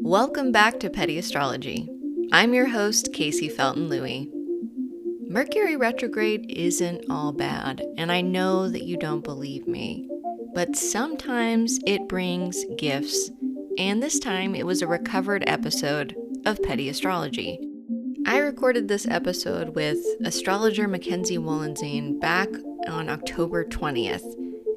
Welcome back to Petty Astrology. I'm your host, Casey Felton-Lui. Mercury retrograde isn't all bad, and I know that you don't believe me. But sometimes it brings gifts, and this time it was a recovered episode of Petty Astrology. I recorded this episode with astrologer Mackenzie Wollenseen back on October 20th,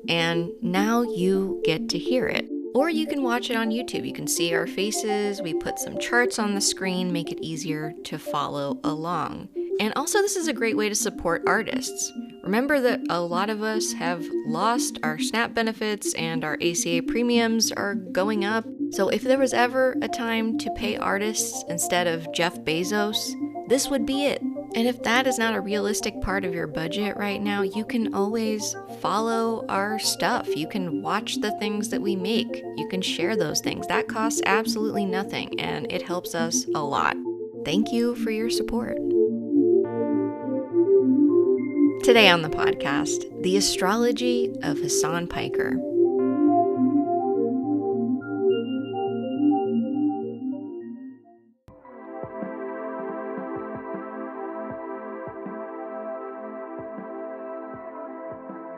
and now you get to hear it. Or you can watch it on YouTube. You can see our faces, we put some charts on the screen, make it easier to follow along. And also, this is a great way to support artists. Remember that a lot of us have lost our SNAP benefits and our ACA premiums are going up. So if there was ever a time to pay artists instead of Jeff Bezos, this would be it. And if that is not a realistic part of your budget right now, you can always follow our stuff. You can watch the things that we make. You can share those things. That costs absolutely nothing, and it helps us a lot. Thank you for your support. Today on the podcast, the astrology of Hasan Piker.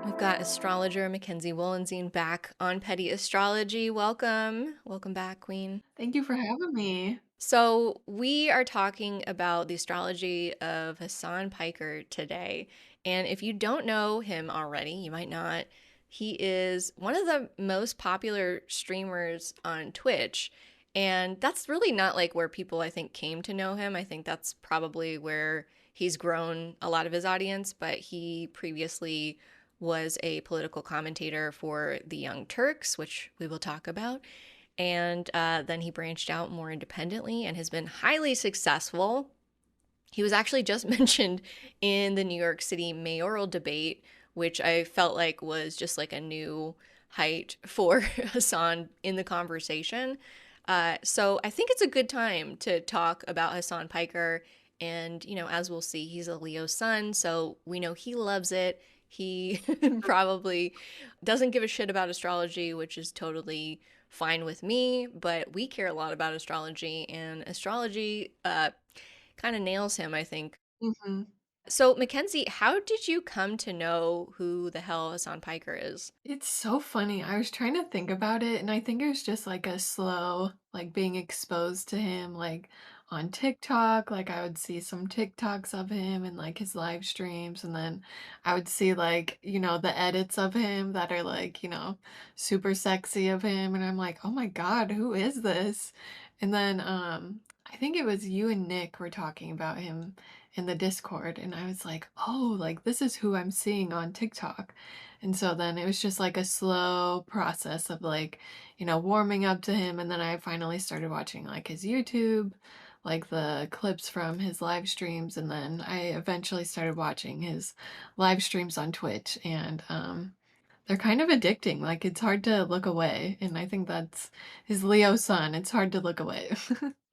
We've got astrologer Mackenzie Wollenseen back on Petty Astrology. Welcome. Welcome back, Queen. Thank you for having me. So we are talking about the astrology of Hasan Piker today. And if you don't know him already, you might not. He is one of the most popular streamers on Twitch. And that's really not like where people, I think, came to know him. I think that's probably where he's grown a lot of his audience. But he previously was a political commentator for the Young Turks, which we will talk about. And then he branched out more independently and has been highly successful. He was actually just mentioned in the New York City mayoral debate, which I felt like was just like a new height for Hasan in the conversation. So I think it's a good time to talk about Hasan Piker. And, you know, as we'll see, he's a Leo sun, so we know he loves it. He probably doesn't give a shit about astrology, which is totally fine with me, but we care a lot about astrology, and astrology kind of nails him, I think. hmm So, Mackenzie, how did you come to know who the hell Hasan Piker is? It's so funny. I was trying to think about it, and I think it was just like a slow, like being exposed to him, like on TikTok. Like I would see some TikToks of him and like his live streams, and then I would see like, the edits of him that are like, super sexy of him. And I'm like, oh my God, who is this? And then I think it was you and Nick were talking about him in the Discord, and I was like, oh, like this is who I'm seeing on TikTok. And so then it was just like a slow process of like, warming up to him. And then I finally started watching like his YouTube, like the clips from his live streams. And then I eventually started watching his live streams on Twitch. And they're kind of addicting. Like it's hard to look away. And I think that's his Leo sun. It's hard to look away.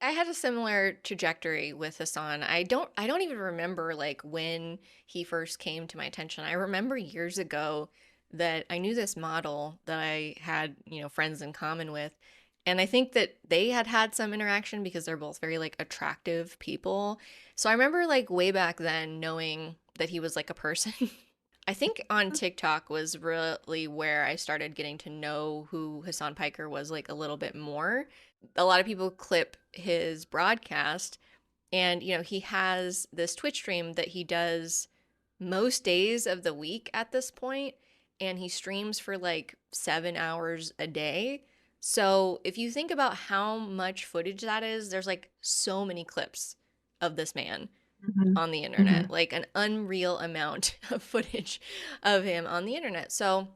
I had a similar trajectory with Hasan. I don't even remember like when he first came to my attention. I remember years ago that I knew this model that I had, friends in common with. And I think that they had had some interaction because they're both very like attractive people. So I remember like way back then knowing that he was like a person. I think on TikTok was really where I started getting to know who Hasan Piker was like a little bit more. A lot of people clip his broadcast, and he has this Twitch stream that he does most days of the week at this point, and he streams for like 7 hours a day. So if you think about how much footage that is, there's like so many clips of this man Mhm. on the internet, Mhm. like an unreal amount of footage of him on the internet. So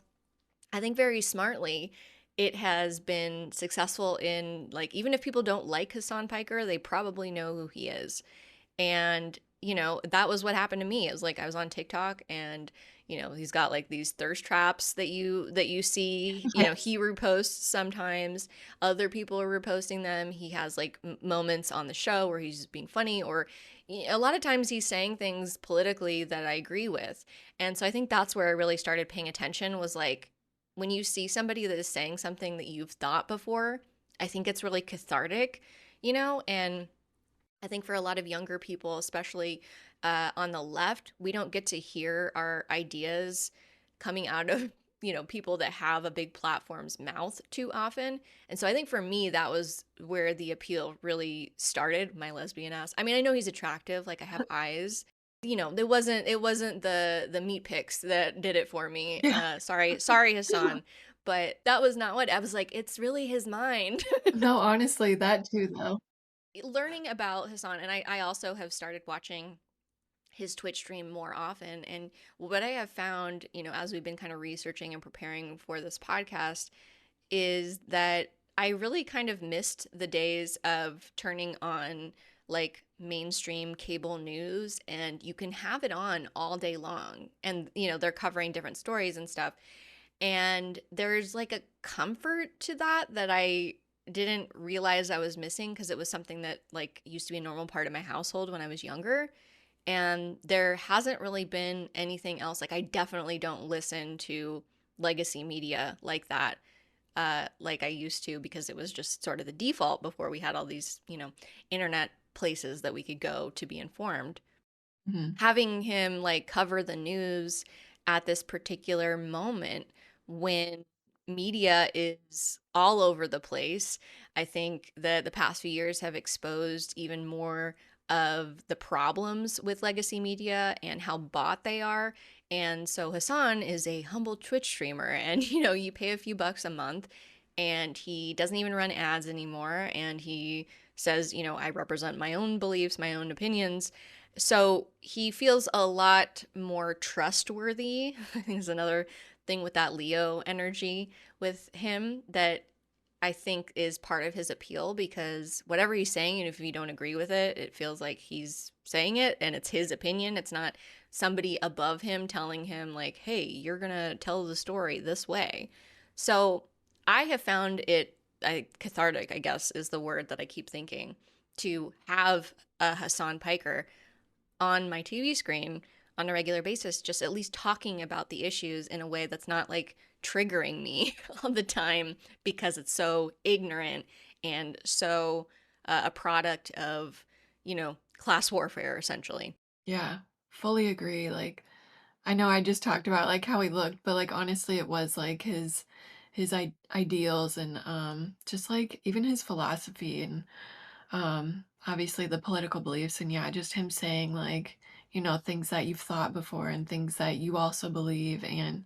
I think very smartly, it has been successful in like, even if people don't like Hasan Piker, they probably know who he is. And, that was what happened to me. It was like I was on TikTok, and, he's got like these thirst traps that you see, he reposts sometimes. Other people are reposting them. He has like moments on the show where he's just being funny, or a lot of times he's saying things politically that I agree with. And so I think that's where I really started paying attention, was like when you see somebody that is saying something that you've thought before, I think it's really cathartic, you know, and I think for a lot of younger people, especially on the left, we don't get to hear our ideas coming out of, people that have a big platform's mouth too often. And so I think for me, that was where the appeal really started, my lesbian ass. I mean, I know he's attractive, like I have eyes. It wasn't the meat picks that did it for me. Yeah. Sorry, Hassan. But that was not what I was like, it's really his mind. No, honestly, that too, though. Learning about Hassan, and I also have started watching his Twitch stream more often. And what I have found, as we've been kind of researching and preparing for this podcast, is that I really kind of missed the days of turning on like mainstream cable news and you can have it on all day long. And, they're covering different stories and stuff. And there's like a comfort to that I didn't realize I was missing because it was something that like used to be a normal part of my household when I was younger. And there hasn't really been anything else. Like I definitely don't listen to legacy media like that, like I used to, because it was just sort of the default before we had all these, internet places that we could go to be informed. Mhm. Having him like cover the news at this particular moment when media is all over the place. I think that the past few years have exposed even more of the problems with legacy media and how bought they are. And so Hassan is a humble Twitch streamer, and you pay a few bucks a month, and he doesn't even run ads anymore. And he says, I represent my own beliefs, my own opinions, so he feels a lot more trustworthy. I think is another thing with that Leo energy with him that I think is part of his appeal, because whatever he's saying, and if you don't agree with it, it feels like he's saying it and it's his opinion. It's not somebody above him telling him, like, hey, you're going to tell the story this way. So I have found it cathartic, I guess, is the word that I keep thinking, to have a Hassan Piker on my TV screen on a regular basis, just at least talking about the issues in a way that's not like triggering me all the time because it's so ignorant and so a product of, class warfare, essentially. Yeah, fully agree, like, I know I just talked about, like, how he looked, but, like, honestly, it was, like, his ideals and, just, like, even his philosophy and, obviously the political beliefs and, yeah, just him saying, like, things that you've thought before and things that you also believe and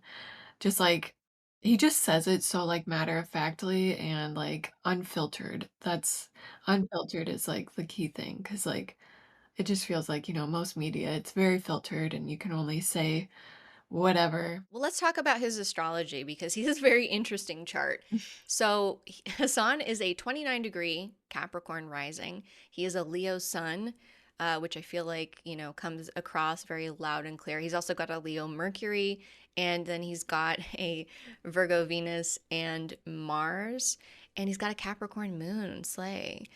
just, like he just says it so, like, matter of factly and, like, unfiltered. That's unfiltered is, like, the key thing because like, it just feels like, most media, it's very filtered and you can only say whatever. Well, let's talk about his astrology because he has a very interesting chart. So, Hassan is a 29-degree Capricorn rising. He is a Leo sun, which I feel like, comes across very loud and clear. He's also got a Leo Mercury, and then he's got a Virgo Venus and Mars, and he's got a Capricorn moon, Slay.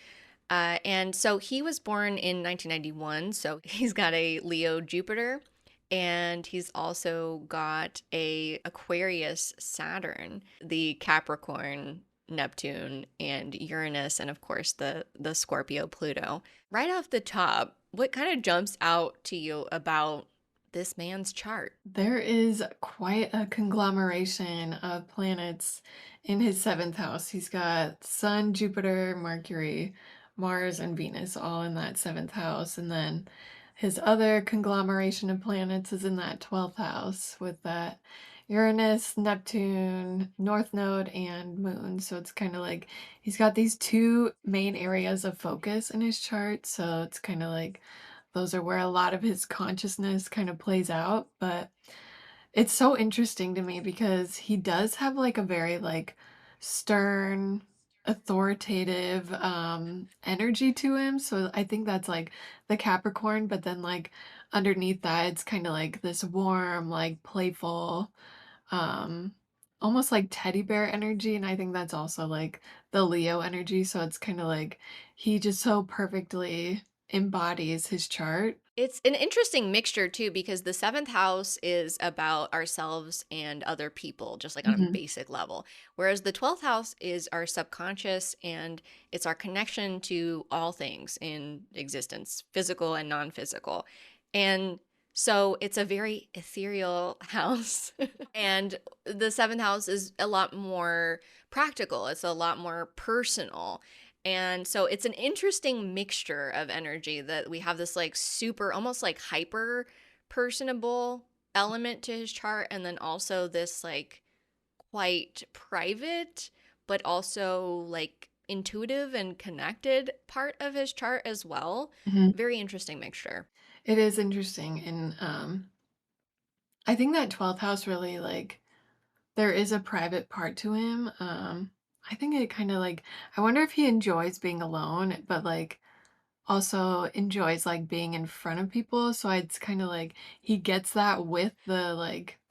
And so he was born in 1991. So he's got a Leo Jupiter, and he's also got a Aquarius Saturn, the Capricorn Neptune and Uranus, and of course the Scorpio Pluto. Right off the top, what kind of jumps out to you about this man's chart? There is quite a conglomeration of planets in his seventh house. He's got Sun, Jupiter, Mercury, Mars, and Venus all in that seventh house. And then his other conglomeration of planets is in that 12th house with that Uranus, Neptune, North Node, and Moon. So it's kind of like he's got these two main areas of focus in his chart. So it's kind of like those are where a lot of his consciousness kind of plays out, but it's so interesting to me because he does have, like, a very, like, stern, authoritative, energy to him, so I think that's, like, the Capricorn, but then, like, underneath that, it's kinda like this warm, like, playful, um, almost like teddy bear energy, and I think that's also, like, the Leo energy, so it's kinda like he just so perfectly embodies his chart. It's an interesting mixture too, because the seventh house is about ourselves and other people, just like on a Mhm, basic level. Whereas the 12th house is our subconscious and it's our connection to all things in existence, physical and non physical. And so it's a very ethereal house. And the seventh house is a lot more practical, it's a lot more personal. And so it's an interesting mixture of energy that we have this like super, almost like hyper personable element to his chart, and then also this like quite private, but also like intuitive and connected part of his chart as well. mhm. Very interesting mixture. It is interesting, and, I think that 12th house really, like there is a private part to him, I think it kinda, like I wonder if he enjoys being alone, but, like, also enjoys, like, being in front of people, so it's kinda like he gets that with the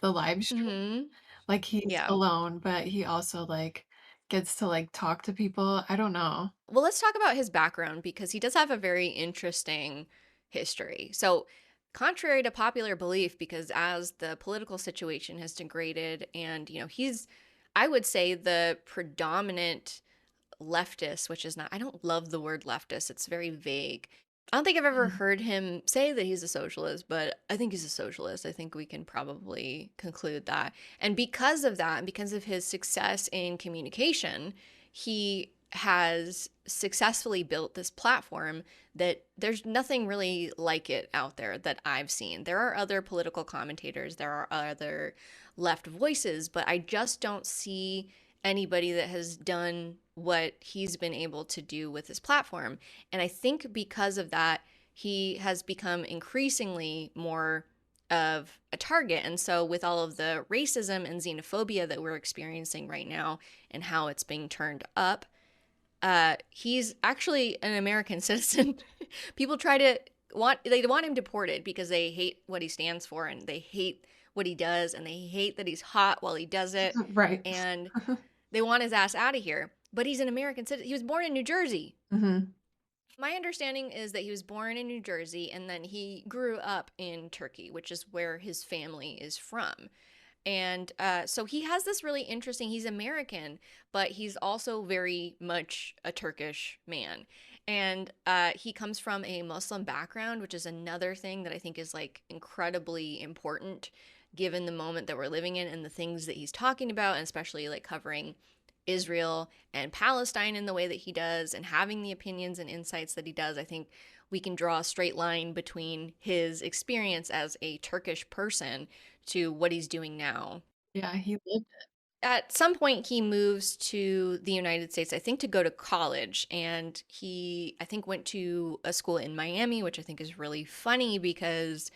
live stream. Hmm. Like, he's Yeah. alone, but he also, like, gets to, like, talk to people. I don't know. Well, let's talk about his background because he does have a very interesting history. So, contrary to popular belief, because as the political situation has degraded, and he's, I would say, the predominant leftist, which is not, I don't love the word leftist, it's very vague. I don't think I've ever Mhm, heard him say that he's a socialist, but I think he's a socialist. I think we can probably conclude that. And because of that, and because of his success in communication, he has successfully built this platform that there's nothing really like it out there that I've seen. There are other political commentators, there are other left voices, but I just don't see anybody that has done what he's been able to do with his platform. And I think because of that, he has become increasingly more of a target. And so, with all of the racism and xenophobia that we're experiencing right now and how it's being turned up, he's actually an American citizen. People try to they want him deported because they hate what he stands for and they hate what he does and they hate that he's hot while he does it. right. And they want his ass out of here. But he's an American citizen. He was born in New Jersey. Mhm, My understanding is that he was born in New Jersey and then he grew up in Turkey, which is where his family is from. And so he has this really interesting, he's American, but he's also very much a Turkish man. And he comes from a Muslim background, which is another thing that I think is like incredibly important given the moment that we're living in and the things that he's talking about, and especially like covering Israel and Palestine in the way that he does and having the opinions and insights that he does. I think we can draw a straight line between his experience as a Turkish person to what he's doing now. yeah, he lived At some point, he moves to the United States, I think, to go to college. And he, I think, went to a school in Miami, which I think is really funny because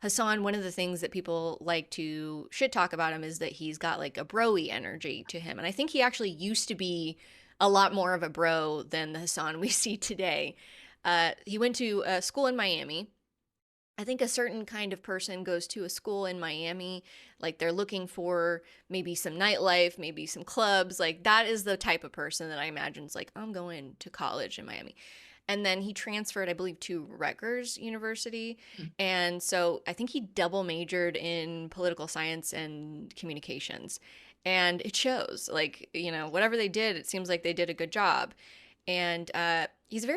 Hasan, one of the things that people like to shit talk about him is that he's got like a bro-y energy to him. And I think he actually used to be a lot more of a bro than the Hasan we see today. He went to a school in Miami. I think a certain kind of person goes to a school in Miami, like they're looking for maybe some nightlife, maybe some clubs. Like that is the type of person that I imagine is like, I'm going to college in Miami. And then he transferred, I believe, to Rutgers University. it. And so I think he double majored in political science and communications. And it shows, like, whatever they did, it seems like they did a good job. And he's a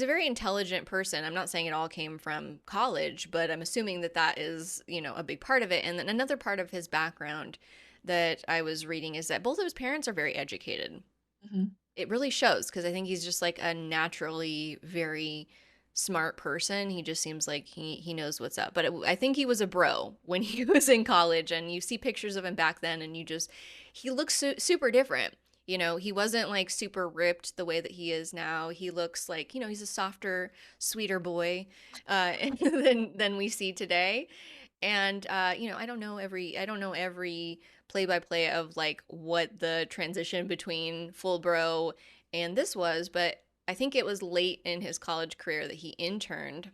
very intelligent person. I'm not saying it all came from college, but I'm assuming that that is a big part of it. And then another part of his background that I was reading is that both of his parents are very educated. Mhm. It really shows because I think he's just like a naturally very smart person. He just seems like he knows what's up. But I think he was a bro when he was in college, and you see pictures of him back then, and he looks super different. He wasn't like super ripped the way that he is now. He looks like he's a softer, sweeter boy than we see today. And I don't know every play by play of like what the transition between full bro and this was, but I think it was late in his college career that he interned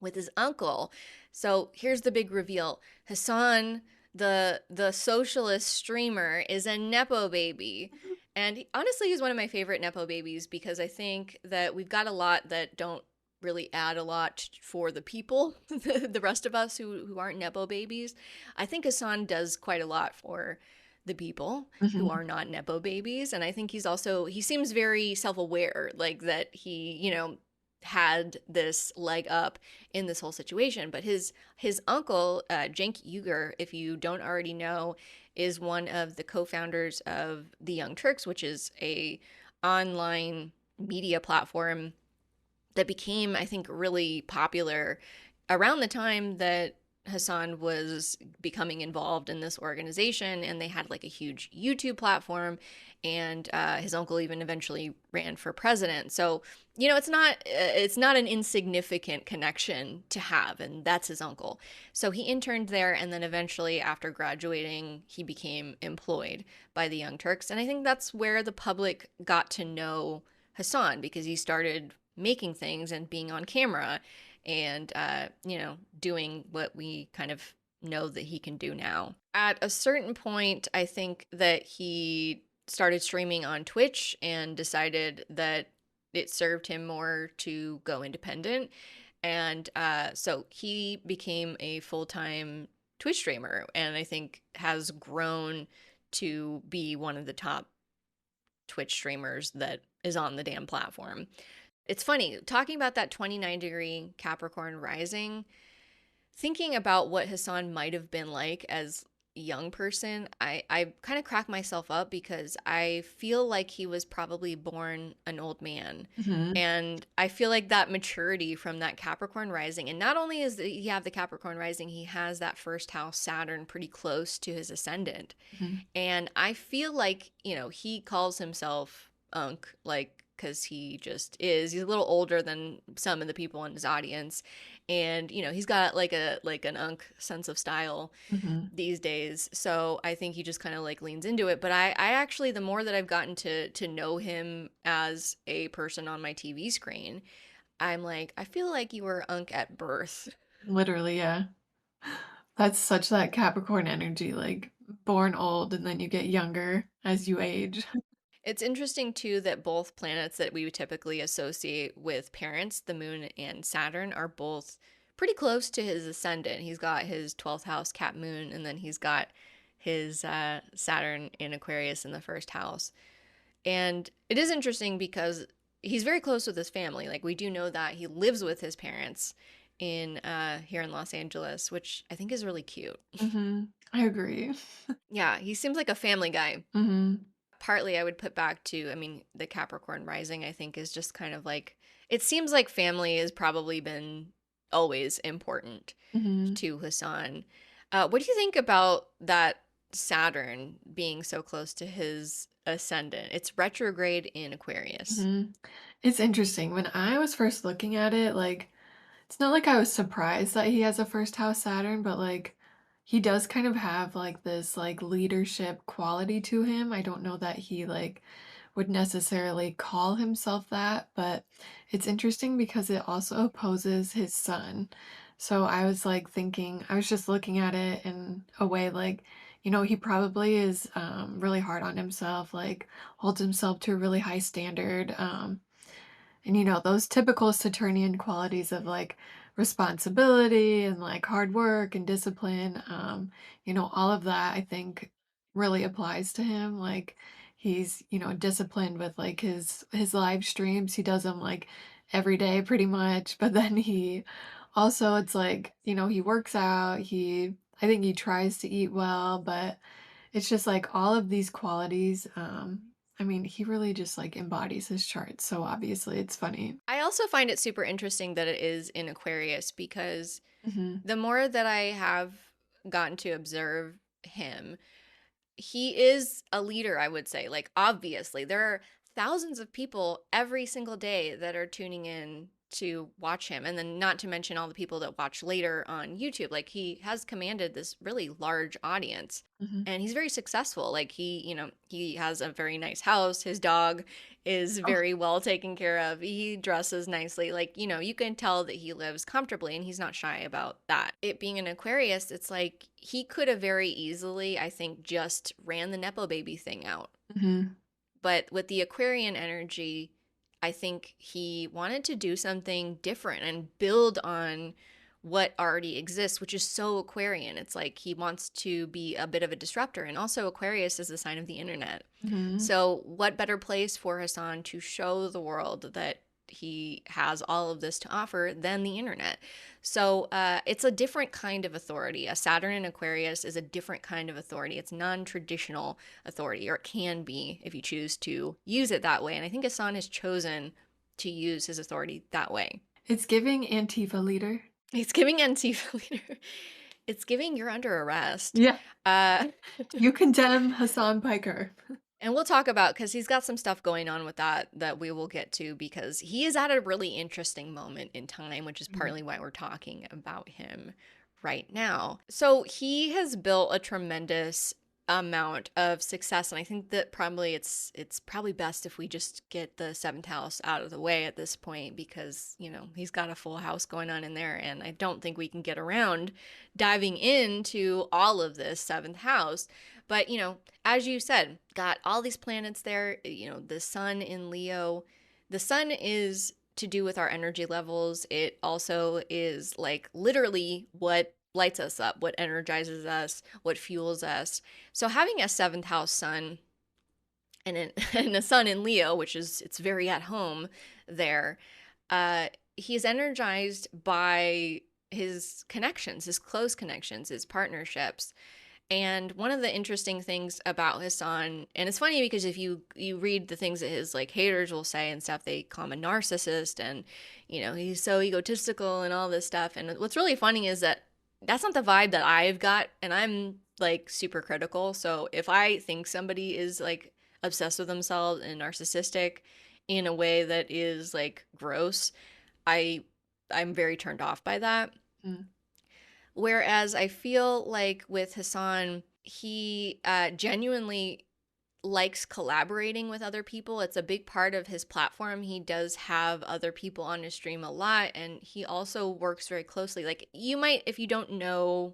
with his uncle. So here's the big reveal. Hasan, the socialist streamer, is a nepo baby. And honestly, he's one of my favorite nepo babies because I think that we've got a lot that don't really add a lot for the people, the rest of us who aren't Nepo babies. I think Hasan does quite a lot for the people who Mhm. are not Nepo babies. And I think he seems very self aware, like that he, had this leg up in this whole situation. But his uncle, Cenk Uygur, if you don't already know, is one of the co-founders of the Young Turks, which is a online media platform that became, I think, really popular around the time that Hasan was becoming involved in this organization, and they had like a huge YouTube platform, and his uncle even eventually ran for president. So it's not an insignificant connection to have, and that's his uncle. So he interned there, and then eventually, after graduating, he became employed by the Young Turks, and I think that's where the public got to know Hasan because he started making things and being on camera and doing what we kind of know that he can do now. At a certain point, I think that he started streaming on Twitch and decided that it served him more to go independent. And so he became a full-time Twitch streamer, and I think has grown to be one of the top Twitch streamers that is on the damn platform. It's funny talking about that 29-degree Capricorn rising, thinking about what Hasan might have been like as a young person. I kind of crack myself up because I feel like he was probably born an old man. Mhm. And I feel like that maturity from that Capricorn rising, and not only is he have the Capricorn rising, he has that first house Saturn pretty close to his ascendant. Mhm. And I feel like, he calls himself Unc, like, because he just is. He's a little older than some of the people in his audience. And, he's got like an Unc sense of style Mhm. these days. So I think he just kind of like leans into it. But I actually, the more that I've gotten to know him as a person on my TV screen, I'm like, I feel like you were Unc at birth. Literally, yeah. That's such that Capricorn energy, like, born old and then you get younger as you age. It's interesting too that both planets that we would typically associate with parents, the moon and Saturn, are both pretty close to his ascendant. He's got his 12th house Cap moon, and then he's got his Saturn in Aquarius in the first house. And it is interesting because he's very close with his family. Like, we do know that he lives with his parents in here in Los Angeles, which I think is really cute. Mhm. I agree. Yeah, he seems like a family guy. Mhm. Partly I would put back to, I mean, the Capricorn rising, I think, is just kind of like, it seems like family has probably been always important Mhm. to Hassan. What do you think about that Saturn being so close to his ascendant? It's retrograde in Aquarius. Mhm. It's interesting. When I was first looking at it, like, it's not like I was surprised that he has a first house Saturn, but like he does kind of have like this like leadership quality to him. I don't know that he like would necessarily call himself that, but it's interesting because it also opposes his son. So I was like thinking, I was just looking at it in a way like, he probably is really hard on himself, like holds himself to a really high standard. And those typical Saturnian qualities of like responsibility and like hard work and discipline, all of that I think really applies to him. Like he's, disciplined with like his live streams. He does them like every day pretty much. But then he also it's like, he works out, I think he tries to eat well, but it's just like all of these qualities, I mean, he really just like embodies his chart. So obviously it's funny. I also find it super interesting that it is in Aquarius because Hmm. the more that I have gotten to observe him, he is a leader, I would say. Like, obviously, there are thousands of people every single day that are tuning in to watch him. And then, not to mention all the people that watch later on YouTube. Like, he has commanded this really large audience. Hmm. And he's very successful. Like, he has a very nice house. His dog is Oh. very well taken care of. He dresses nicely. Like, you can tell that he lives comfortably, and he's not shy about that. It being an Aquarius, it's like he could have very easily, I think, just ran the Nepo baby thing out. Hmm. But with the Aquarian energy, I think he wanted to do something different and build on what already exists, which is so Aquarian. It's like he wants to be a bit of a disruptor. And also, Aquarius is the sign of the internet. Hmm. So, what better place for Hasan to show the world that he has all of this to offer than the internet? So, it's a different kind of authority. A Saturn in Aquarius is a different kind of authority. It's non traditional authority, or it can be if you choose to use it that way. And I think Hasan has chosen to use his authority that way. It's giving Antifa leader. It's giving Antifa leader. It's giving you're under arrest. Yeah. Uh, You condemn Hasan Piker. And we'll talk about, because he's got some stuff going on with that we will get to, because he is at a really interesting moment in time, which is Mhm. partly why we're talking about him right now. So he has built a tremendous amount of success, and I think that probably it's probably best if we just get the seventh house out of the way at this point, because he's got a full house going on in there, and I don't think we can get around diving into all of this seventh house. But as you said, got all these planets there, the sun in Leo. The sun is to do with our energy levels. It also is like literally what lights us up, what energizes us, what fuels us. So having a seventh house sun and a sun in Leo, which is it's very at home there, he's energized by his connections, his close connections, his partnerships. And one of the interesting things about Hasan, and it's funny because if you read the things that his like haters will say and stuff, they call him a narcissist, and he's so egotistical and all this stuff. And what's really funny is that that's not the vibe that I've got, and I'm like super critical. So if I think somebody is like obsessed with themselves and narcissistic in a way that is like gross, I'm very turned off by that. Mm. Whereas I feel like with Hasan, he genuinely likes collaborating with other people. It's a big part of his platform. He does have other people on his stream a lot, and he also works very closely. Like, you might, if you don't know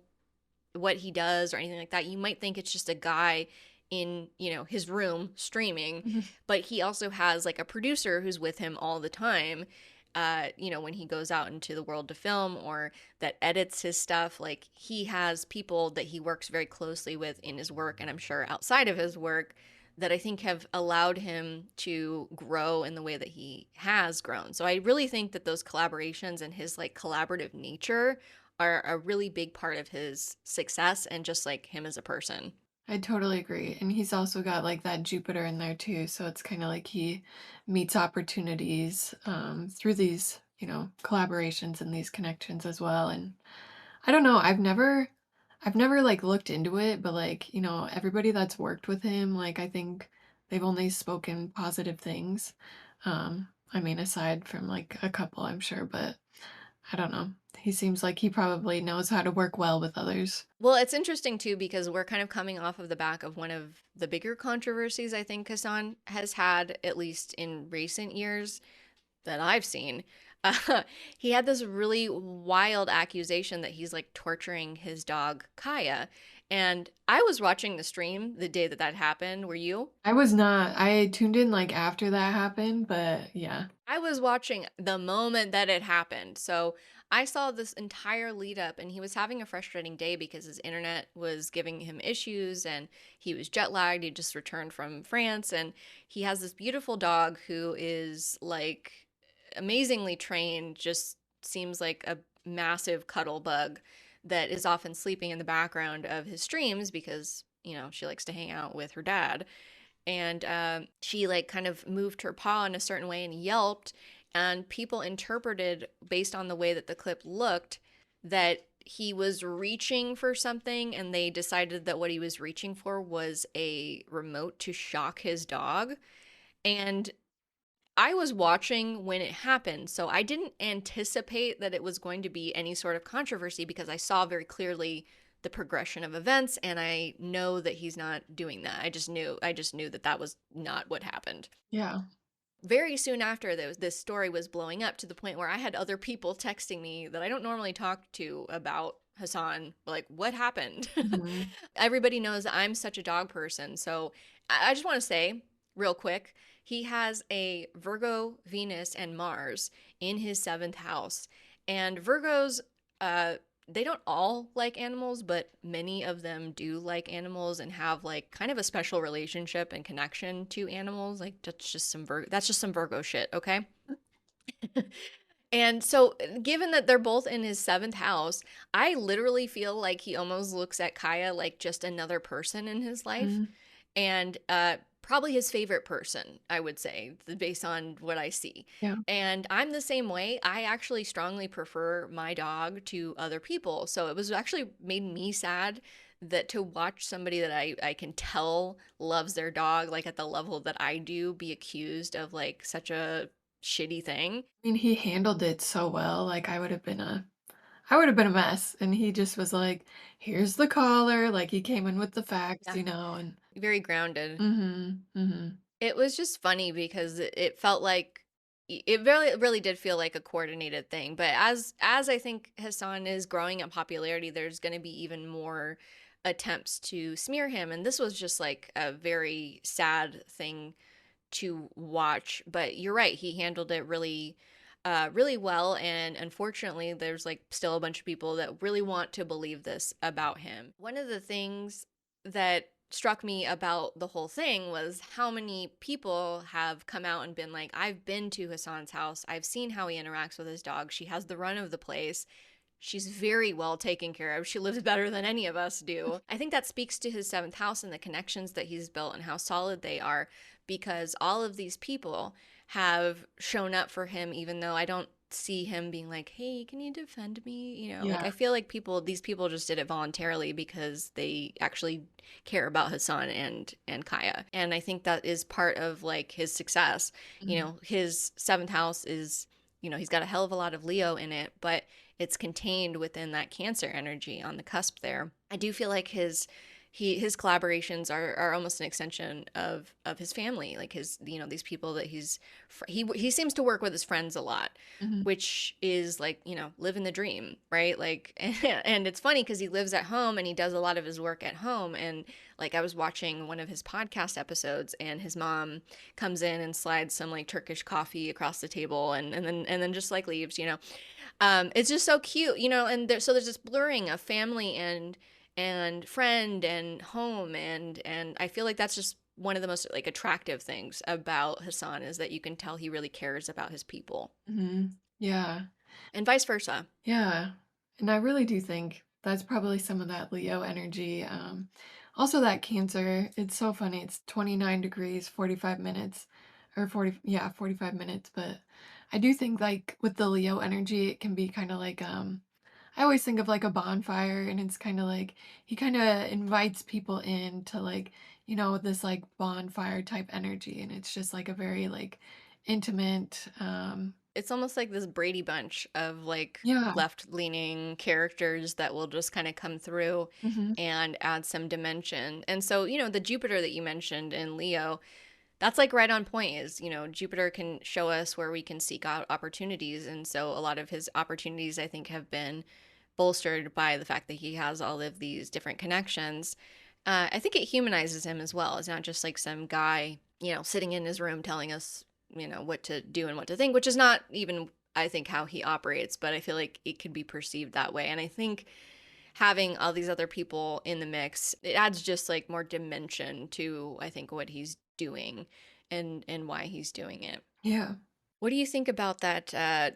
what he does or anything like that, you might think it's just a guy in his room streaming, Mhm. but he also has like a producer who's with him all the time, when he goes out into the world to film, or that edits his stuff. Like, he has people that he works very closely with in his work, and I'm sure outside of his work, that I think have allowed him to grow in the way that he has grown. So I really think that those collaborations and his like collaborative nature are a really big part of his success, and just like him as a person. I totally agree. And he's also got like that Jupiter in there too. So it's kind of like he meets opportunities through these, collaborations and these connections as well. And I don't know, I've never like looked into it, but like, everybody that's worked with him, like I think they've only spoken positive things. I mean, aside from like a couple, I'm sure, but I don't know. He seems like he probably knows how to work well with others. Well, it's interesting too, because we're kind of coming off of the back of one of the bigger controversies I think Hassan has had, at least in recent years that I've seen. Uh, he had this really wild accusation that he's like torturing his dog Kaya. And I was watching the stream the day that that happened. Were you? I was not. I tuned in like after that happened, but yeah. I was watching the moment that it happened. So I saw this entire lead up, and he was having a frustrating day because his internet was giving him issues, and he was jet lagged. He just returned from France, and he has this beautiful dog who is like amazingly trained, just seems like a massive cuddle bug that is often sleeping in the background of his streams because, she likes to hang out with her dad. And she like kind of moved her paw in a certain way and yelped, and people interpreted based on the way that the clip looked that he was reaching for something, and they decided that what he was reaching for was a remote to shock his dog. And I was watching when it happened, so I didn't anticipate that it was going to be any sort of controversy, because I saw very clearly the progression of events, and I know that he's not doing that. I just knew that that was not what happened. Yeah. Very soon after this story was blowing up, to the point where I had other people texting me that I don't normally talk to about Hasan, like, what happened? Mhm. Everybody knows I'm such a dog person, so I just want to say real quick, He has a Virgo, Venus, and Mars in his seventh house. And Virgos, uh, they don't all like animals, but many of them do like animals and have like kind of a special relationship and connection to animals. Like that's just some Virgo shit, okay? And so, given that they're both in his seventh house, I literally feel like he almost looks at Kaya like just another person in his life, Mhm. and probably his favorite person, I would say, based on what I see. Yeah. And I'm the same way. I actually strongly prefer my dog to other people. So it was actually made me sad that to watch somebody that I can tell loves their dog, like at the level that I do, be accused of like such a shitty thing. I mean, he handled it so well, like, I would have been a mess, and he just was like, "Here's the collar," like, he came in with the facts, Yeah, and very grounded. mhm, mhm. It was just funny because it felt like it really did feel like a coordinated thing. But as I think Hassan is growing in popularity, there's going to be even more attempts to smear him, and this was just like a very sad thing to watch. But you're right, he handled it really well. And unfortunately, there's like still a bunch of people that really want to believe this about him. One of the things that struck me about the whole thing was how many people have come out and been like, I've been to Hassan's house. I've seen how he interacts with his dog. She has the run of the place. She's very well taken care of. She lives better than any of us do. I think that speaks to his seventh house and the connections that he's built and how solid they are, because all of these people have shown up for him, even though I don't see him being like, hey, can you defend me? Like Yeah, I feel like these people just did it voluntarily because they actually care about Hassan and Kaya. And I think that is part of like his success. mhm, His seventh house is, he's got a hell of a lot of Leo in it, but it's contained within that Cancer energy on the cusp there. I do feel like his collaborations are almost an extension of his family, like his, these people that he seems to work with his friends a lot, mhm. which is like, living the dream, right? Like and it's funny because he lives at home and he does a lot of his work at home. And like I was watching one of his podcast episodes, and his mom comes in and slides some like Turkish coffee across the table, and then just like leaves. It's just so cute, and so there's this blurring of family and friend and home, and I feel like that's just one of the most like attractive things about Hassan, is that you can tell he really cares about his people, Mhm. Yeah. and vice versa. Yeah. And I really do think that's probably some of that Leo energy. Also that Cancer, it's so funny. It's 29 degrees, 45 minutes or 40, yeah, 45 minutes. But I do think like with the Leo energy, it can be kind of like, I always think of like a bonfire, and it's kind of like he kind of invites people in to like, this like bonfire type energy. And it's just like a very like intimate, It's almost like this Brady Bunch of like yeah. left-leaning characters that will just kind of come through Hmm. and add some dimension. And so, the Jupiter that you mentioned in Leo, that's like right on point. Is, Jupiter can show us where we can seek out opportunities. And so a lot of his opportunities, I think, have been bolstered by the fact that he has all of these different connections. I think it humanizes him as well. It's not just like some guy, sitting in his room telling us, what to do and what to think, which is not even, I think, how he operates, but I feel like it could be perceived that way. And I think having all these other people in the mix, it adds just like more dimension to, I think, what he's doing and why he's doing it. Yeah. What do you think about that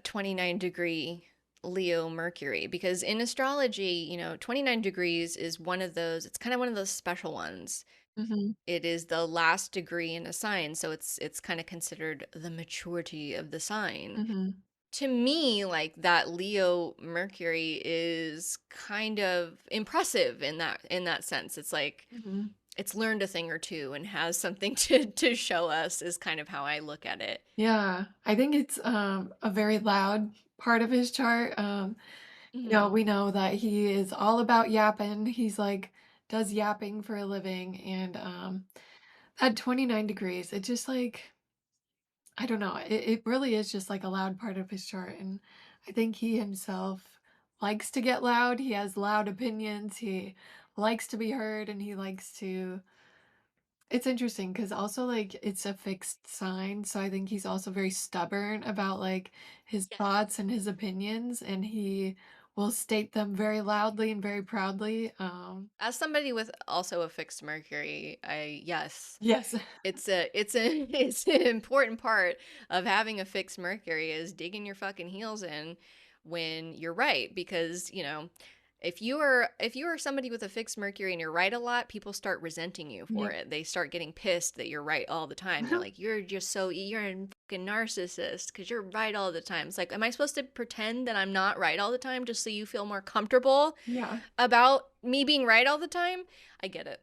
29-degree Leo Mercury? Because in astrology, 29 degrees is one of those, it's kind of one of those special ones. Mhm, It is the last degree in a sign, so it's kind of considered the maturity of the sign. mhm, To me, like that Leo Mercury is kind of impressive in that sense. It's like mhm. it's learned a thing or two and has something to show us, is kind of how I look at it. Yeah, I think it's, a very loud part of his chart, Hmm. we know that he is all about yapping, he's, like, does yapping for a living, and, at 29 degrees, it just, like I don't know, it really is just, like, a loud part of his chart, and I think he himself likes to get loud, he has loud opinions, he likes to be heard, and he likes to It's interesting because also, like, it's a fixed sign, so I think he's also very stubborn about, like, his Yes. thoughts and his opinions, and he will state them very loudly and very proudly, As somebody with also a fixed Mercury, I yes, yes. it's a it's an important part of having a fixed Mercury is digging your fucking heels in when you're right, because if you are somebody with a fixed Mercury and you're right a lot, people start resenting you for Yep. it. They start getting pissed that you're right all the time. They're like, you're just you're a fucking narcissist because you're right all the time. It's like, am I supposed to pretend that I'm not right all the time just so you feel more comfortable Yeah. about me being right all the time? I get it.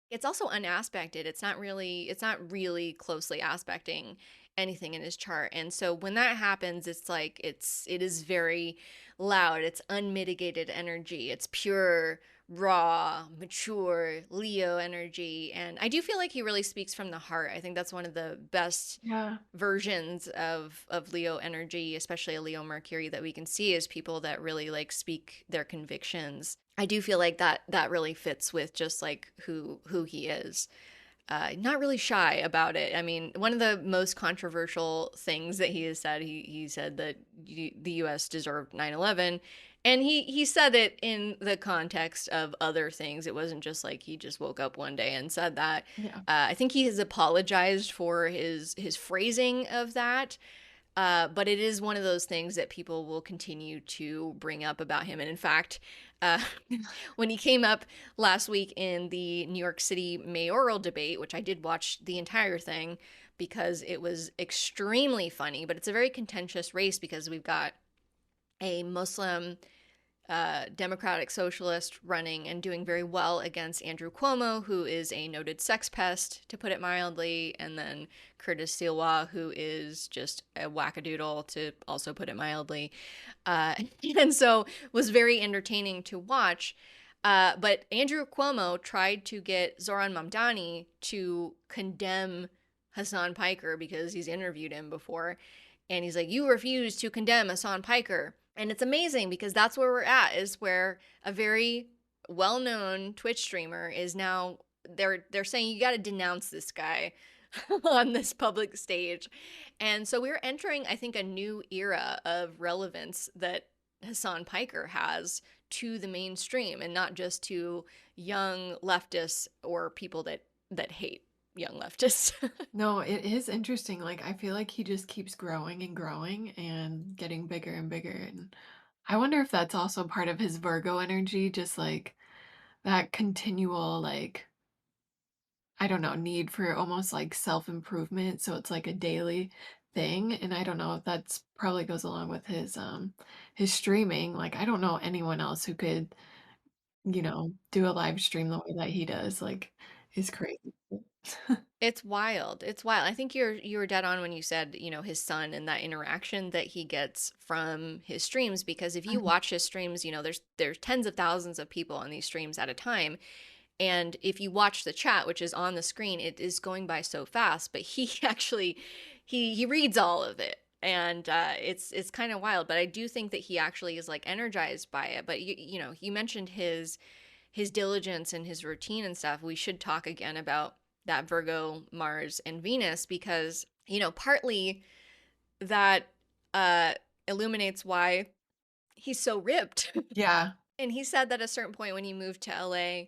It's also unaspected. It's not really closely aspecting anything in his chart. And so when that happens, it's like it is very loud. It's unmitigated energy. It's pure, raw, mature Leo energy. And I do feel like he really speaks from the heart. I think that's one of the best Yeah. versions of Leo energy, especially a Leo Mercury, that we can see is people that really like speak their convictions. I do feel like that really fits with just like who he is. Not really shy about it. I mean, one of the most controversial things that he has said, he said that the U.S. deserved 9/11, and he said it in the context of other things. It wasn't just like he just woke up one day and said that. Yeah. I think he has apologized for his phrasing of that. But it is one of those things that people will continue to bring up about him. And in fact, uh, when he came up last week in the New York City mayoral debate, which I did watch the entire thing because it was extremely funny, but it's a very contentious race because we've got a Muslim Democratic Socialist running and doing very well against Andrew Cuomo, who is a noted sex pest, to put it mildly, and then Curtis Steelwa, who is just a wackadoodle, to also put it mildly. Uh, and so was very entertaining to watch. But Andrew Cuomo tried to get Zoran Mamdani to condemn Hasan Piker because he's interviewed him before. And he's like, you refuse to condemn Hasan Piker. And it's amazing because that's where we're at, is where a very well-known Twitch streamer is now they're saying you got to denounce this guy on this public stage. And so we're entering, I think, a new era of relevance that Hasan Piker has to the mainstream and not just to young leftists or people that hate young leftists. No, it is interesting, like, I feel like he just keeps growing and growing and getting bigger and bigger, and I wonder if that's also part of his Virgo energy, just, like, that continual, like, I don't know, need for almost like self-improvement, so it's like a daily thing, and I don't know if that's probably goes along with his streaming, like, I don't know anyone else who could, do a live stream the way that he does, like, it's crazy. It's wild. It's wild. I think you were dead on when you said, his son and that interaction that he gets from his streams, because if you Mhm. watch his streams, there's tens of thousands of people on these streams at a time. And if you watch the chat, which is on the screen, it is going by so fast, but he actually he reads all of it. And it's kind of wild, but I do think that he actually is like energized by it. But you mentioned his diligence and his routine and stuff. We should talk again about that Virgo, Mars, and Venus because, partly that uh, illuminates why he's so ripped. Yeah. And he said that at a certain point when he moved to LA,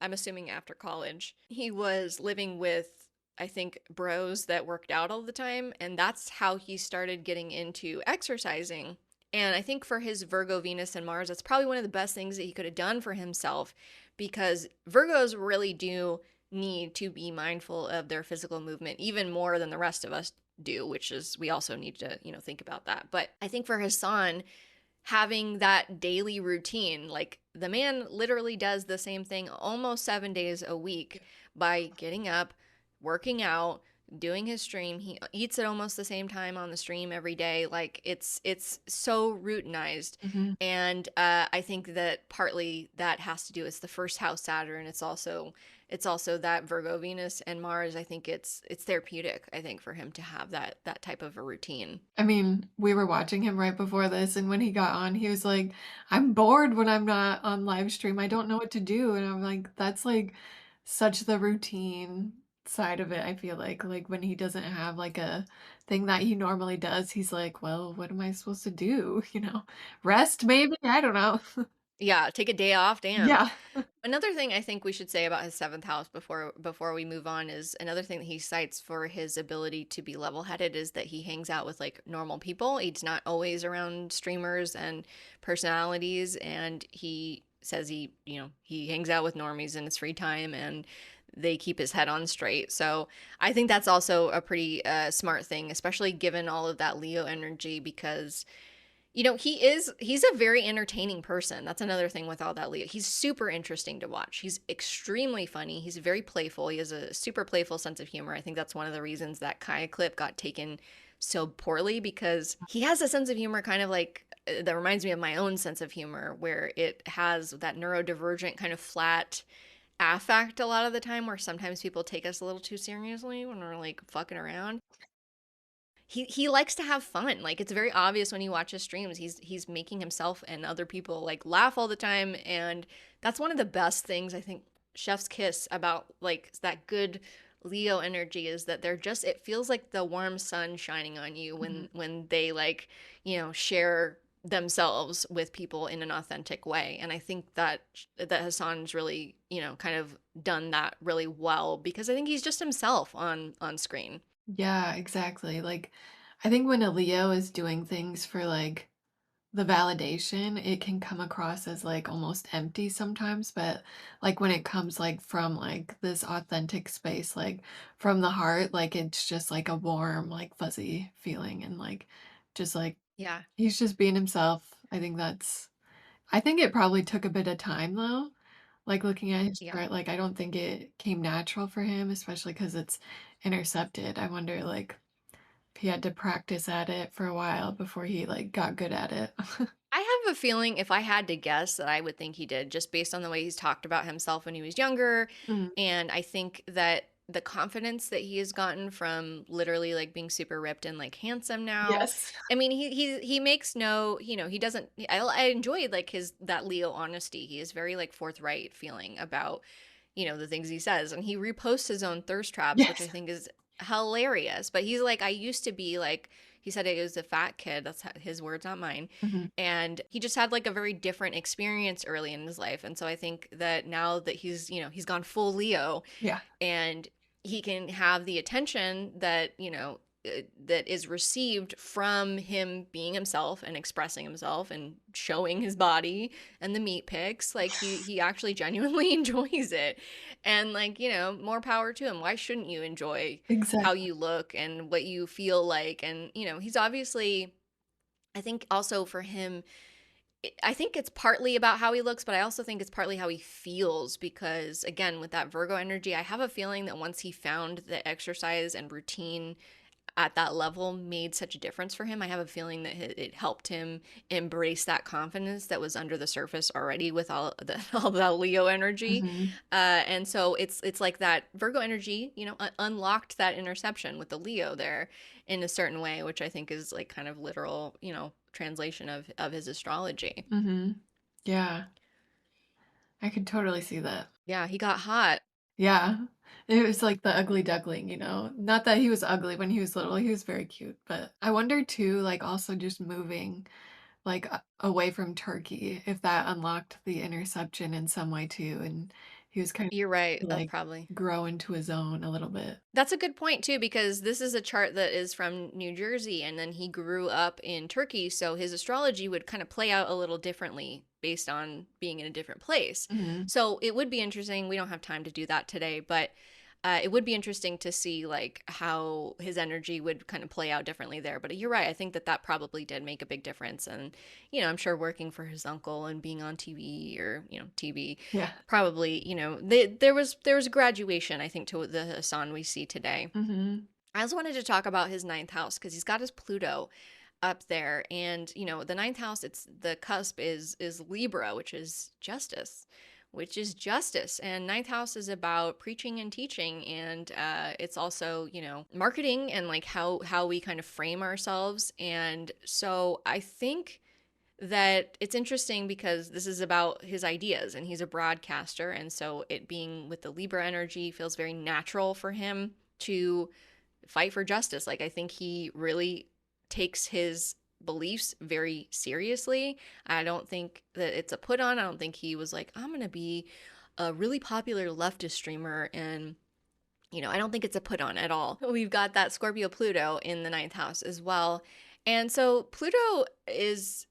I'm assuming after college, he was living with, I think, bros that worked out all the time. And that's how he started getting into exercising. And I think for his Virgo, Venus, and Mars, that's probably one of the best things that he could have done for himself because Virgos really do need to be mindful of their physical movement even more than the rest of us do, which is we also need to, think about that. But I think for his son, having that daily routine. Like the man literally does the same thing almost 7 days a week by getting up, working out, doing his stream. He eats at almost the same time on the stream every day. Like it's so routinized. Mhm. And I think that partly that has to do with the first house Saturn. It's also that Virgo Venus and Mars. I think it's therapeutic. I think for him to have that type of a routine. I mean, we were watching him right before this, and when he got on, he was like, "I'm bored when I'm not on live stream. I don't know what to do." And I'm like, "That's like such the routine side of it, I feel like when he doesn't have like a thing that he normally does, he's like, "Well, what am I supposed to do?" Rest maybe? I don't know. Yeah, take a day off, damn. Yeah. Another thing I think we should say about his seventh house before we move on is another thing that he cites for his ability to be level-headed is that he hangs out with like normal people. He's not always around streamers and personalities, and he says he hangs out with normies in his free time, and they keep his head on straight. So I think that's also a pretty smart thing, especially given all of that Leo energy, because he's a very entertaining person. That's another thing with all that Leo. He's super interesting to watch. He's extremely funny. He's very playful. He has a super playful sense of humor. I think that's one of the reasons that Kaya clip got taken so poorly, because he has a sense of humor kind of like that reminds me of my own sense of humor, where it has that neurodivergent kind of flat affect a lot of the time, where sometimes people take us a little too seriously when we're like fucking around. He likes to have fun. Like, it's very obvious when you watch his streams. He's making himself and other people like laugh all the time, and that's one of the best things I think chef's kiss about like that good Leo energy is that they're just it feels like the warm sun shining on you Mhm. when they like, share themselves with people in an authentic way. And I think that Hassan's really, kind of done that really well, because I think he's just himself on screen. Yeah, exactly. Like, I think when a Leo is doing things for like the validation, it can come across as like almost empty sometimes, but like when it comes like from like this authentic space, like from the heart, like it's just like a warm, like fuzzy feeling and like just like Yeah. he's just being himself. I think it probably took a bit of time though. Like looking at his Yeah. chart, like I don't think it came natural for him, especially because it's intercepted. I wonder like if he had to practice at it for a while before he like got good at it. I have a feeling, if I had to guess, that I would think he did, just based on the way he's talked about himself when he was younger. Mm. And I think that the confidence that he has gotten from literally like being super ripped and like handsome now. Yes. I mean, he makes no, he doesn't. I enjoyed like his that Leo honesty. He is very like forthright feeling about the things he says. And he reposts his own thirst traps, which I Yes. think is hilarious. But he's like, I used to be like, he said he was a fat kid. That's his words, not mine. Mhm. And he just had like a very different experience early in his life. And so I think that now that he's gone full Leo, Yeah. and he can have the attention that that is received from him being himself and expressing himself and showing his body and the meat pics. Like, he actually genuinely enjoys it, and like, more power to him. Why shouldn't you enjoy how Exactly. you look and what you feel like? And he's obviously, I think also for him, I think it's partly about how he looks, but I also think it's partly how he feels, because again, with that Virgo energy, I have a feeling that once he found the exercise and routine at that level made such a difference for him, I have a feeling that it helped him embrace that confidence that was under the surface already with all the all that Leo energy. Mhm. And so it's like that Virgo energy, unlocked that interception with the Leo there in a certain way, which I think is like kind of literal, translation of his astrology. Mhm. Yeah. I could totally see that. Yeah, he got hot. Yeah. It was like the ugly duckling, Not that he was ugly when he was little, he was very cute, but I wonder too, like, also just moving, like, away from Turkey, if that unlocked the interception in some way too, and he was kind You're right. of, That's like, probably grow into his own a little bit. That's a good point too, because this is a chart that is from New Jersey, and then he grew up in Turkey, so his astrology would kind of play out a little differently based on being in a different place. Mhm. So it would be interesting. We don't have time to do that today, but it would be interesting to see like how his energy would kind of play out differently there. But you're right. I think that probably did make a big difference, and I'm sure working for his uncle and being on TV, or TV, Yeah. probably, there was a graduation, I think, to the Hasan we see today. Mhm. I also wanted to talk about his ninth house, because he's got his Pluto up there, and the ninth house, it's the cusp is Libra, which is justice, and ninth house is about preaching and teaching, and it's also marketing and like how we kind of frame ourselves. And so I think that it's interesting because this is about his ideas and he's a broadcaster. And so it being with the Libra energy feels very natural for him to fight for justice. Like, I think he really takes his beliefs very seriously. I don't think that it's a put on. I don't think he was like, I'm going to be a really popular leftist streamer and I don't think it's a put on at all. We've got that Scorpio Pluto in the ninth house as well. And so Pluto is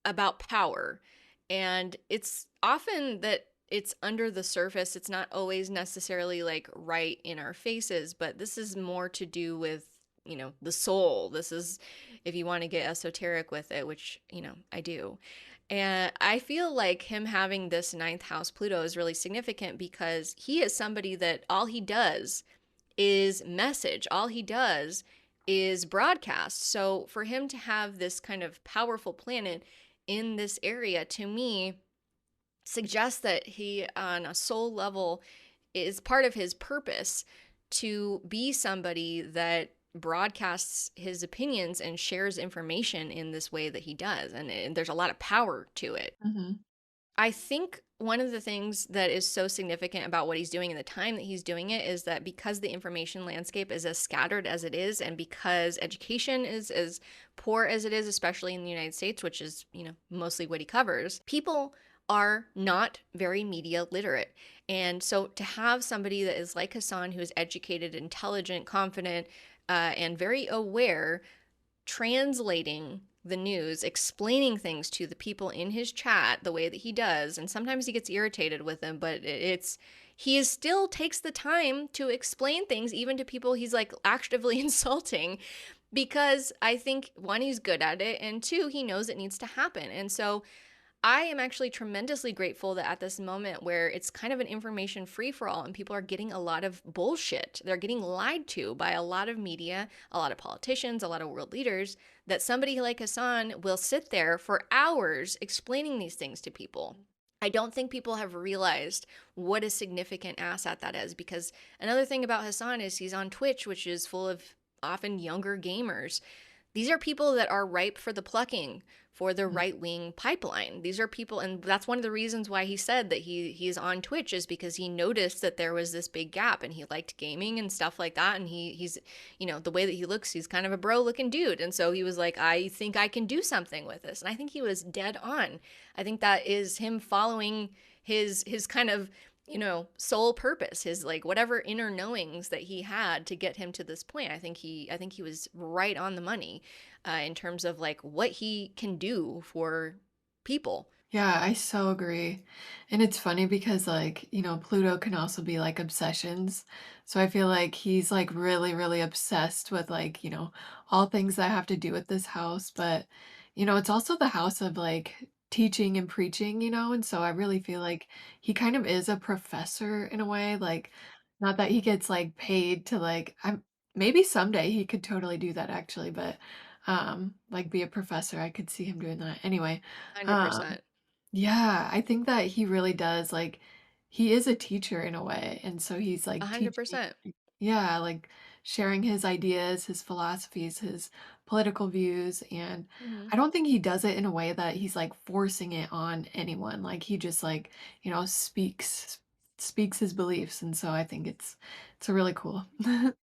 about power. And it's often that it's under the surface. It's not always necessarily like right in our faces, but this is more to do with, the soul. This is, if you want to get esoteric with it, which, I do. And I feel like him having this ninth house Pluto is really significant because he is somebody that all he does is message. All he does is broadcast. So for him to have this kind of powerful planet in this area, to me, suggests that he, on a soul level, is part of his purpose to be somebody that broadcasts his opinions and shares information in this way that he does. And there's a lot of power to it. Mhm. I think one of the things that is so significant about what he's doing and the time that he's doing it is that because the information landscape is as scattered as it is, and because education is as poor as it is, especially in the United States, which is, mostly what he covers, people are not very media literate. And so to have somebody that is like Hasan, who is educated, intelligent, confident, and very aware, translating the news, explaining things to the people in his chat the way that he does, and sometimes he gets irritated with them, but he is still takes the time to explain things even to people he's like actively insulting, because I think one, he's good at it, and two, he knows it needs to happen. And so I am actually tremendously grateful that at this moment where it's kind of an information free for all and people are getting a lot of bullshit, they're getting lied to by a lot of media, a lot of politicians, a lot of world leaders, that somebody like Hasan will sit there for hours explaining these things to people. I don't think people have realized what a significant asset that is, because another thing about Hasan is he's on Twitch, which is full of often younger gamers. These are people that are ripe for the plucking for the Mhm. right wing pipeline. These are people, and that's one of the reasons why he said that he's on Twitch, is because he noticed that there was this big gap and he liked gaming and stuff like that. And he's the way that he looks, he's kind of a bro looking dude. And so he was like, I think I can do something with this. And I think he was dead on. I think that is him following his kind of soul purpose, his like whatever inner knowings that he had to get him to this point. I think he was right on the money, in terms of like what he can do for people. Yeah, I so agree. And it's funny because, like, Pluto can also be like obsessions. So I feel like he's like really, really obsessed with like, all things that have to do with this house. But, it's also the house of like teaching and preaching, and so I really feel like he kind of is a professor in a way. Like, not that he gets like paid to like, I'm maybe someday he could totally do that actually, but like be a professor. I could see him doing that. Anyway. Um 100%. yeah, I think that he really does, like he is a teacher in a way, and so he's, like, teaching 100%. yeah, like, sharing his ideas, his philosophies, his political views, and Hmm. I don't think he does it in a way that he's, like, forcing it on anyone, like, he just, like, speaks his beliefs, and so I think it's a really cool.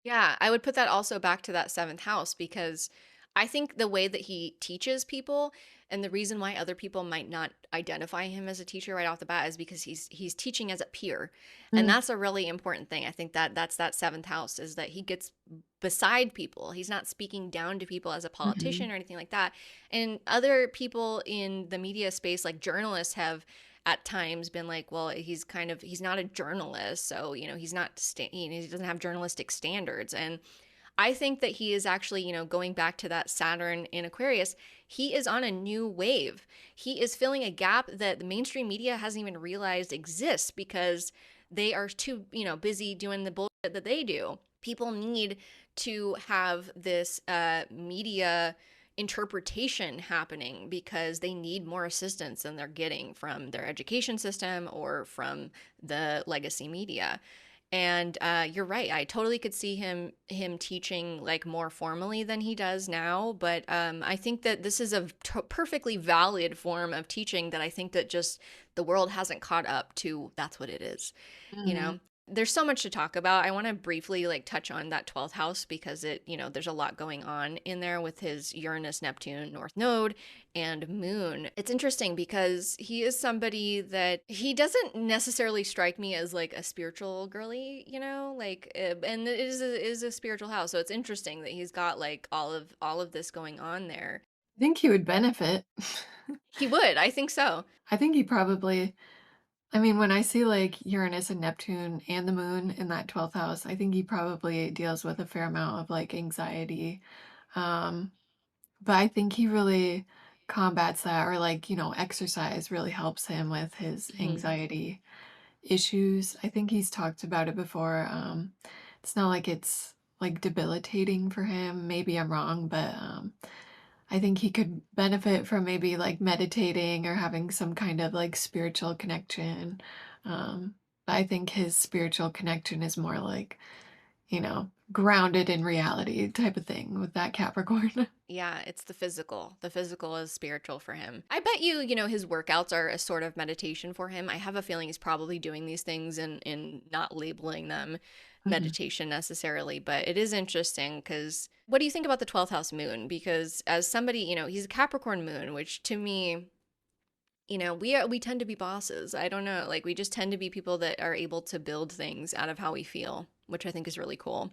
Yeah, I would put that also back to that seventh house, because I think the way that he teaches people, and the reason why other people might not identify him as a teacher right off the bat, is because he's teaching as a peer. And Mm, that's a really important thing. I think that that's that seventh house, is that he gets beside people. He's not speaking down to people as a mhm. politician or anything like that. And other people in the media space, like journalists, have at times been like, well, he's not a journalist, so he's not he doesn't have journalistic standards. And I think that he is actually, going back to that Saturn in Aquarius, he is on a new wave. He is filling a gap that the mainstream media hasn't even realized exists, because they are too, busy doing the bullshit that they do. People need to have this media interpretation happening, because they need more assistance than they're getting from their education system or from the legacy media. And you're right. I totally could see him teaching like more formally than he does now. But I think that this is a perfectly valid form of teaching that I think that just the world hasn't caught up to. That's what it is, you Mhm. know. There's so much to talk about. I want to briefly like touch on that 12th house because there's a lot going on in there with his Uranus Neptune North Node and Moon. It's interesting because he is somebody that he doesn't necessarily strike me as like a spiritual girly, and it is a spiritual house. So it's interesting that he's got like all of this going on there. I think he would benefit. He would, I think so. I think he probably I mean, when I see, like, Uranus and Neptune and the moon in that 12th house, I think he probably deals with a fair amount of, like, anxiety, um, but I think he really combats that or, like, exercise really helps him with his Hmm. anxiety issues. I think he's talked about it before, it's not like it's, like, debilitating for him, maybe I'm wrong, but, I think he could benefit from maybe, like, meditating or having some kind of, like, spiritual connection, but I think his spiritual connection is more like, grounded in reality type of thing with that Capricorn. Yeah, it's the physical. The physical is spiritual for him. I bet his workouts are a sort of meditation for him. I have a feeling he's probably doing these things and not labeling them Mhm. meditation necessarily, but it is interesting because what do you think about the 12th house moon? Because as somebody, he's a Capricorn moon, which to me, we tend to be bosses. I don't know, like we just tend to be people that are able to build things out of how we feel, which I think is really cool.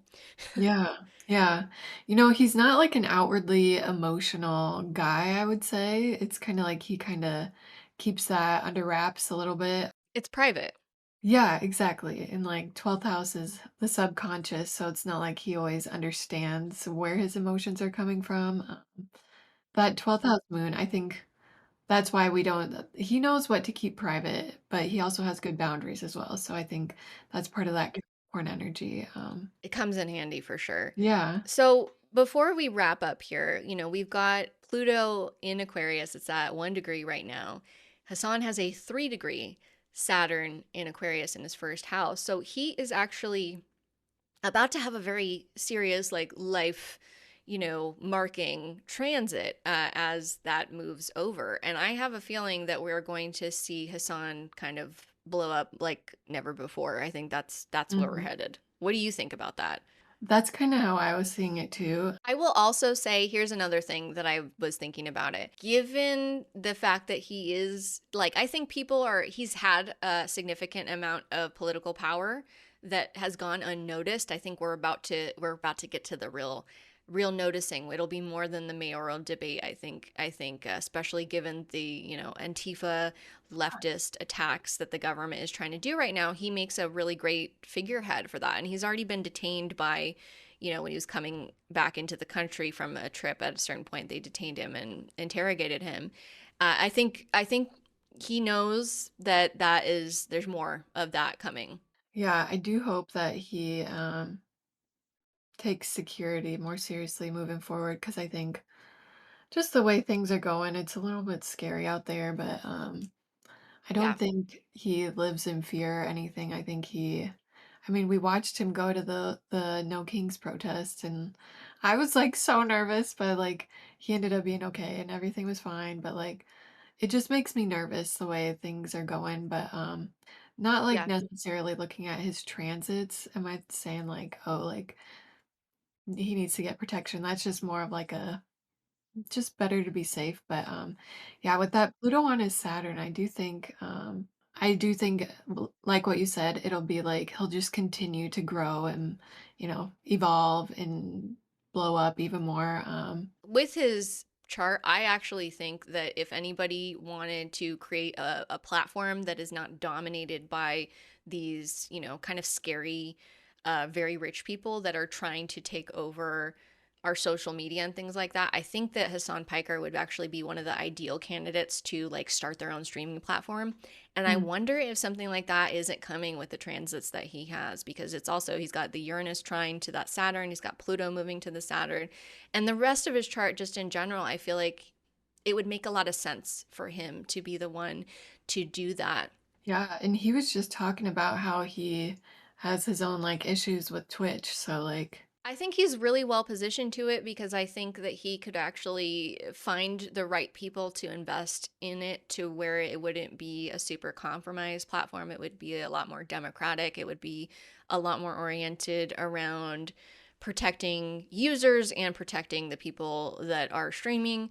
Yeah, yeah. He's not, like, an outwardly emotional guy, I would say. It's kinda like he kinda keeps that under wraps a little bit. It's private. Yeah, exactly, and, like, 12th house is the subconscious, so it's not like he always understands where his emotions are coming from, that 12th house moon, I think that's why we don't he knows what to keep private, but he also has good boundaries as well, so I think that's part of that Capricorn energy, It comes in handy for sure. yeah. So before we wrap up here, we've got Pluto in Aquarius. It's at 1 degree right now. Hasan has a 3 degree Saturn in Aquarius in his first house. So he is actually about to have a very serious, like, life, marking transit as that moves over. And I have a feeling that we're going to see Hasan kind of blow up like never before. I think that's where we're Mhm. headed. What do you think about that? That's kinda how I was seeing it too. I will also say here's another thing that I was thinking about it. Given the fact that he is like I think he's had a significant amount of political power that has gone unnoticed. I think we're about to get to the real noticing. It'll be more than the mayoral debate, I think especially given the, Antifa leftist attacks that the government is trying to do right now. He makes a really great figurehead for that, and he's already been detained by when he was coming back into the country from a trip. At a certain point, they detained him and interrogated him. I think he knows that there's more of that coming. Yeah, I do hope that he, takes security more seriously moving forward because I think just the way things are going, it's a little bit scary out there, but, I don't Yeah, think he lives in fear or anything. I mean, we watched him go to the No Kings protest, and I was, like, so nervous, but, like, he ended up being okay and everything was fine, but, like, it just makes me nervous the way things are going, but, not, like, yeah. necessarily looking at his transits. Am I saying, like, "Oh, like, he needs to get protection." That's just more of, like, a just better to be safe, but, yeah, with that Pluto on his Saturn, I do think, like what you said, it'll be like he'll just continue to grow and, evolve and blow up even more, With his chart, I actually think that if anybody wanted to create a platform that is not dominated by these, kind of scary, very rich people that are trying to take over our social media and things like that, I think that Hassan Piker would actually be one of the ideal candidates to like start their own streaming platform. And I mm, wonder if something like that isn't coming with the transits that he has, because he's got the Uranus trine to that Saturn, he's got Pluto moving to the Saturn, and the rest of his chart, just in general, I feel like it would make a lot of sense for him to be the one to do that. yeah, and he was just talking about how he has his own like issues with Twitch. So like, I think he's really well positioned to it because I think that he could actually find the right people to invest in it to where it wouldn't be a super compromised platform. It would be a lot more democratic. It would be a lot more oriented around protecting users and protecting the people that are streaming.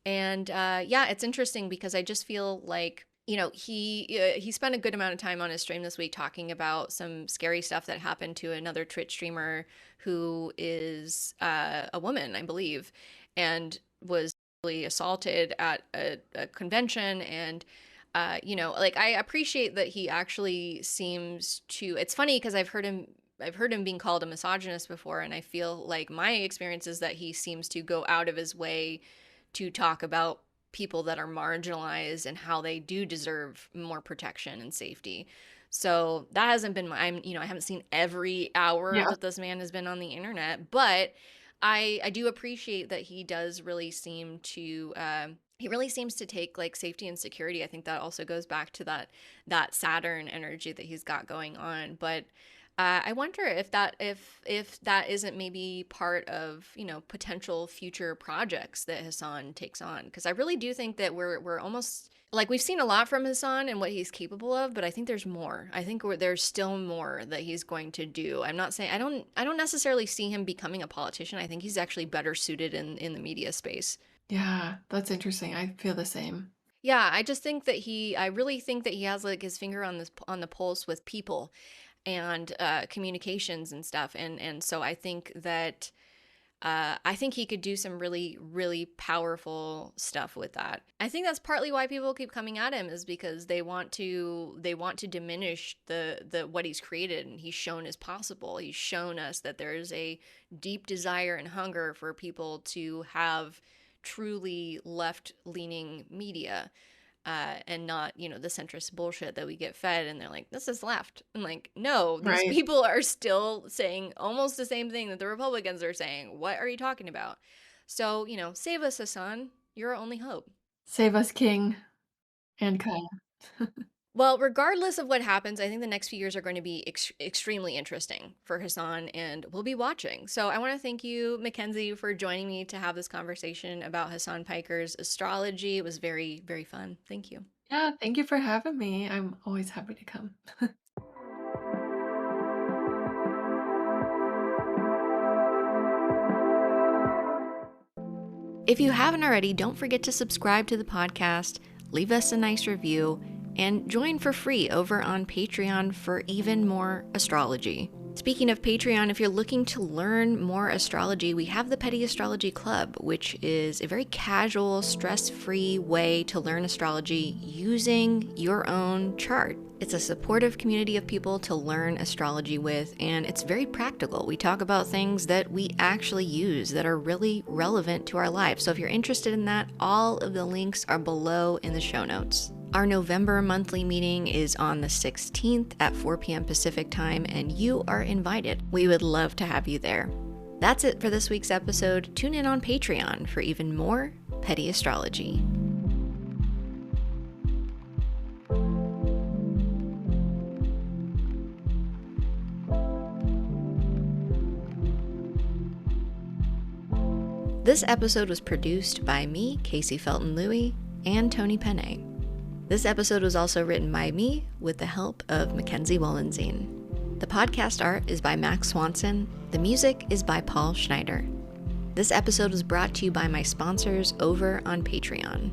And yeah, it's interesting because I just feel like he spent a good amount of time on his stream this week talking about some scary stuff that happened to another Twitch streamer who is a woman, I believe, and was really assaulted at a convention. And like I appreciate that he actually seems to. It's funny because I've heard him being called a misogynist before, and I feel like my experience is that he seems to go out of his way to talk about people that are marginalized and how they do deserve more protection and safety. So that hasn't been I haven't seen every hour yeah, that this man has been on the internet, but I do appreciate that he does really seem to he really seems to take like safety and security. I think that also goes back to that Saturn energy that he's got going on. But I wonder if that isn't maybe part of potential future projects that Hasan takes on, because I really do think that we're almost like we've seen a lot from Hasan and what he's capable of, but I think there's more. I think there's still more that he's going to do. I'm not saying I don't necessarily see him becoming a politician. I think he's actually better suited in the media space. yeah, that's interesting. I feel the same. Yeah, I really think that he has like his finger on the pulse with people and communications and stuff. And so I think he could do some really, really powerful stuff with that. I think that's partly why people keep coming at him, is because they want to diminish the what he's created, and he's shown as possible. He's shown us that there is a deep desire and hunger for people to have truly left-leaning media, and not, the centrist bullshit that we get fed. And they're like, this is left. And like, no, these Right. people are still saying almost the same thing that the Republicans are saying. What are you talking about? So, save us, Hasan. You're our only hope. Save us, King and Kyle. Well, regardless of what happens, I think the next few years are going to be extremely interesting for Hasan, and we'll be watching. So I want to thank you, Mackenzie, for joining me to have this conversation about Hasan Piker's astrology. It was very, very fun. Thank you. Yeah, thank you for having me. I'm always happy to come. If you haven't already, don't forget to subscribe to the podcast, leave us a nice review, and join for free over on Patreon for even more astrology. Speaking of Patreon, if you're looking to learn more astrology, we have the Petty Astrology Club, which is a very casual, stress-free way to learn astrology using your own chart. It's a supportive community of people to learn astrology with, and it's very practical. We talk about things that we actually use that are really relevant to our lives. So if you're interested in that, all of the links are below in the show notes. Our November monthly meeting is on the 16th at 4 p.m. Pacific time, and you are invited. We would love to have you there. That's it for this week's episode. Tune in on Patreon for even more petty astrology. This episode was produced by me, Casey Felton-Lui, and Tony Penne. This episode was also written by me with the help of Mackenzie Wollenzine. The podcast art is by Max Swanson. The music is by Paul Schneider. This episode was brought to you by my sponsors over on Patreon.